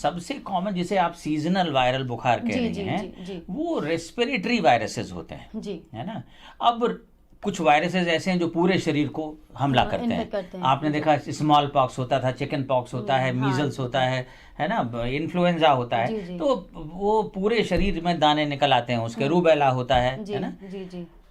सबसे कॉमन जिसे आप सीजनल वायरल बुखार कह रही हैं, वो रेस्पिरेटरी वायरसेस होते हैं जी, है ना। अब कुछ वायरसेस ऐसे हैं जो पूरे शरीर को हमला करते हैं। आपने देखा स्मॉल पॉक्स होता था, चिकन पॉक्स होता है, मीजल्स होता है ना, इन्फ्लुएंजा होता है, तो वो पूरे शरीर में दाने निकल आते हैं उसके। रूबेला होता है ना।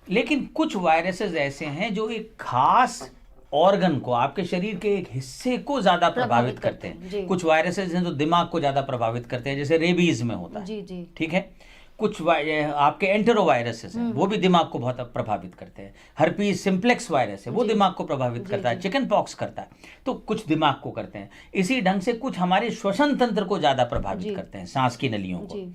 लेकिन कुछ वायरसेस ऐसे हैं जो एक खास ऑर्गन को, आपके शरीर के एक हिस्से को ज्यादा प्रभावित करते हैं। कुछ वायरसेस हैं जो दिमाग को ज्यादा प्रभावित करते हैं, जैसे रेबीज में होता है, ठीक है। कुछ आपके एंटेरोवायरसेस हैं, वो भी दिमाग को बहुत प्रभावित करते हैं। हर्पीज सिंप्लेक्स वायरस है, वो दिमाग को प्रभावित करता है। चिकन पॉक्स करता है, तो कुछ दिमाग को करते हैं। इसी ढंग से कुछ हमारे श्वसन तंत्र को ज्यादा प्रभावित करते हैं, सांस की नलियों को।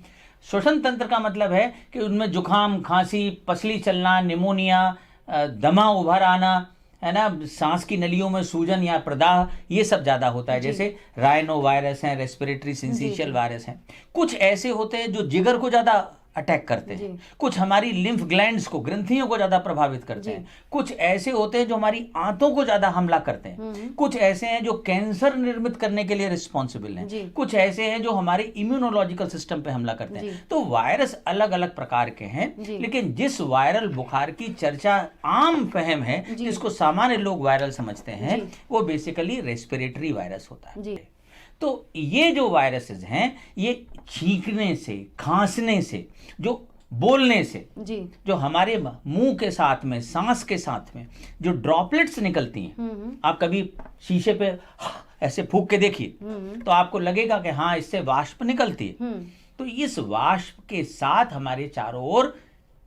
श्वसन तंत्र का मतलब है कि उनमें जुकाम, खांसी, पसली चलना, निमोनिया, दमा उभर आना, है ना, सांस की नलियों में सूजन या प्रदाह, ये सब ज्यादा होता है। जैसे राइनो वायरस हैं, रेस्पिरेटरी सिंसिशियल वायरस हैं। कुछ ऐसे होते हैं जो जिगर को ज्यादा अटैक करते हैं। कुछ हमारी लिम्फ ग्लैंड्स को, ग्रंथियों को ज्यादा प्रभावित करते हैं। कुछ ऐसे होते हैं जो हमारी आंतों को ज्यादा हमला करते हैं। कुछ ऐसे हैं जो कैंसर निर्मित करने के लिए रिस्पॉन्सिबल हैं। कुछ ऐसे हैं जो हमारे इम्यूनोलॉजिकल सिस्टम पे हमला करते हैं। तो वायरस अलग अलग प्रकार के हैं, लेकिन जिस वायरल बुखार की चर्चा आम फहम है, जिसको सामान्य लोग वायरल समझते हैं, वो बेसिकली रेस्पिरेटरी वायरस होता है। तो ये जो वायरसेस हैं, ये छींकने से, खांसने से, जो बोलने से, जो हमारे मुंह के साथ में, सांस के साथ में जो ड्रॉपलेट्स निकलती हैं, आप कभी शीशे पे ऐसे फूंक के देखिए तो आपको लगेगा कि हाँ, इससे वाष्प निकलती है। तो इस वाष्प के साथ हमारे चारों ओर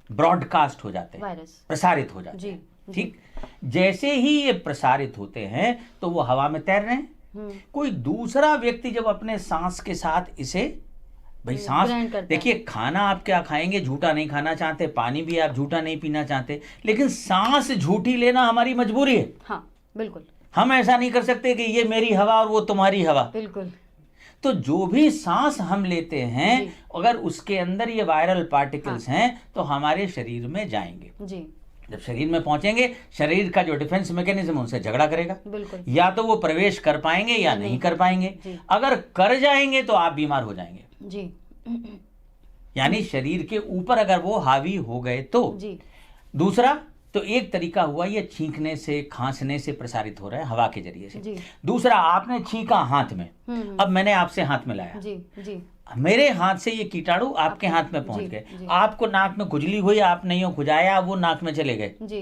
ब्रॉडकास्ट हो जाते हैं, प्रसारित हो जाते हैं। ठीक, जैसे ही ये प्रसारित होते हैं तो वो हवा में तैर रहे हैं। कोई दूसरा व्यक्ति जब अपने सांस के साथ इसे, भाई सांस देखिए, खाना आप क्या खाएंगे, झूठा नहीं खाना चाहते, पानी भी आप झूठा नहीं पीना चाहते, लेकिन सांस झूठी लेना हमारी मजबूरी है। हाँ, बिल्कुल। हम ऐसा नहीं कर सकते कि ये मेरी हवा और वो तुम्हारी हवा। बिल्कुल। तो जो भी सांस हम लेते हैं, अगर उसके अंदर ये वायरल पार्टिकल्स हैं तो हमारे शरीर में जाएंगे। जी। जब शरीर में पहुंचेंगे, शरीर का जो डिफेंस मैकेनिज्म उनसे झगड़ा करेगा। बिल्कुल। या तो वो प्रवेश कर पाएंगे या नहीं कर पाएंगे। अगर कर जाएंगे तो आप बीमार हो जाएंगे जी। यानी शरीर के ऊपर अगर वो हावी हो गए तो जी। दूसरा तो एक तरीका हुआ ये छींकने से, खांसने से प्रसारित हो रहा है, हवा के जरिए से। दूसरा, आपने छींका हाथ में, अब मैंने आपसे हाथ में लाया जी, जी। मेरे हाथ से ये कीटाणु आपके हाथ में पहुंच गए, आपको नाक में खुजली हुई, आपने यूं खुजाया, वो नाक में चले गए जी।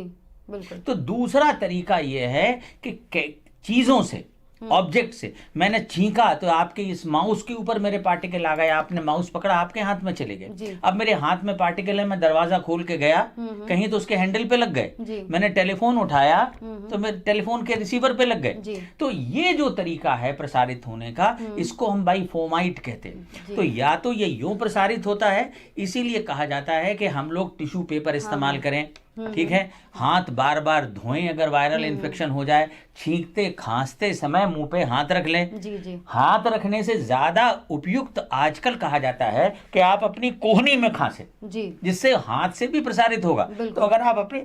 बिल्कुल। तो दूसरा तरीका ये है कि चीजों से, ऑब्जेक्ट से मैंने छींका तो आपके इस माउस के ऊपर मेरे पार्टिकल आ गए, आपने माउस पकड़ा, आपके हाथ में चले गए। अब मेरे हाथ में पार्टिकल है, मैं दरवाजा खोल के गया कहीं तो उसके हैंडल पे लग गए। मैंने टेलीफोन उठाया तो मेरे टेलीफोन के रिसीवर पे लग गए। तो ये जो तरीका है प्रसारित होने का, इसको हम बाइफोमाइट कहते हैं। तो या तो ये यूं प्रसारित होता है, इसीलिए कहा जाता है कि हम लोग टिश्यू पेपर इस्तेमाल करें, ठीक है। हाथ बार बार धोएं अगर वायरल इन्फेक्शन हो जाए। छींकते खांसते समय मुंह पे हाथ रख लें जी, जी। हाथ रखने से ज्यादा उपयुक्त आजकल कहा जाता है कि आप अपनी कोहनी में खांसें, जिससे हाथ से भी प्रसारित होगा। तो अगर आप अपनी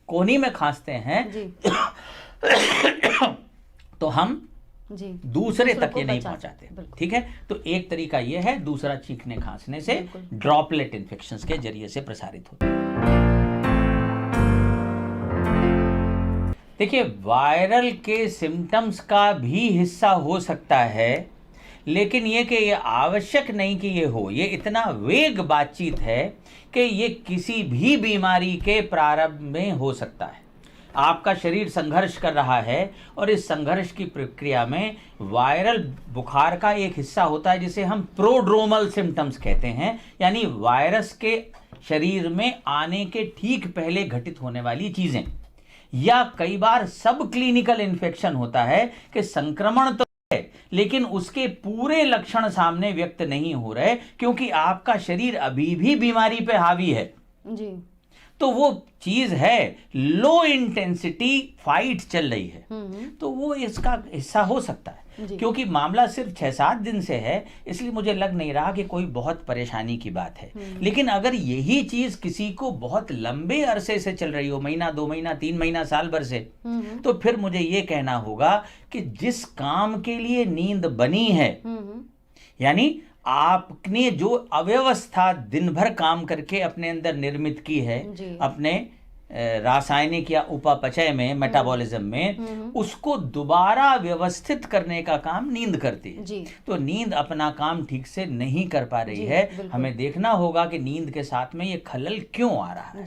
कोहनी में खांसते हैं तो हम दूसरे तक ये नहीं पहुंचाते, ठीक है। तो एक तरीका ये है, दूसरा छींकने खांसने से ड्रॉपलेट इन्फेक्शंस के जरिए से प्रसारित होता है। देखिए, वायरल के सिम्टम्स का भी हिस्सा हो सकता है, लेकिन ये कि ये आवश्यक नहीं कि ये हो। ये इतना वेग बातचीत है कि ये किसी भी बीमारी के प्रारंभ में हो सकता है। आपका शरीर संघर्ष कर रहा है और इस संघर्ष की प्रक्रिया में वायरल बुखार का एक हिस्सा होता है जिसे हम प्रोड्रोमल सिम्टम्स कहते हैं, यानी वायरस के शरीर में आने के ठीक पहले घटित होने वाली चीजें। या कई बार सब क्लिनिकल इन्फेक्शन होता है कि संक्रमण तो है लेकिन उसके पूरे लक्षण सामने व्यक्त नहीं हो रहे, क्योंकि आपका शरीर अभी भी बीमारी पे हावी है जी। तो वो चीज है, लो इंटेंसिटी फाइट चल रही है, तो वो इसका हिस्सा हो सकता है। क्योंकि मामला सिर्फ 6-7 दिन से है, इसलिए मुझे लग नहीं रहा कि कोई बहुत परेशानी की बात है। लेकिन अगर यही चीज किसी को बहुत लंबे अरसे से चल रही हो, महीना, 2 महीना, 3 महीना, साल भर से, तो फिर मुझे ये कहना होगा कि जिस काम के लिए नींद बनी है यानी आपने जो अव्यवस्था दिन भर काम करके अपने अंदर निर्मित की है, अपने रासायनिक या उपापचय में, मेटाबॉलिज्म में, उसको दोबारा व्यवस्थित करने का काम नींद करती है। तो नींद अपना काम ठीक से नहीं कर पा रही है। हमें देखना होगा कि नींद के साथ में ये खलल क्यों आ रहा है।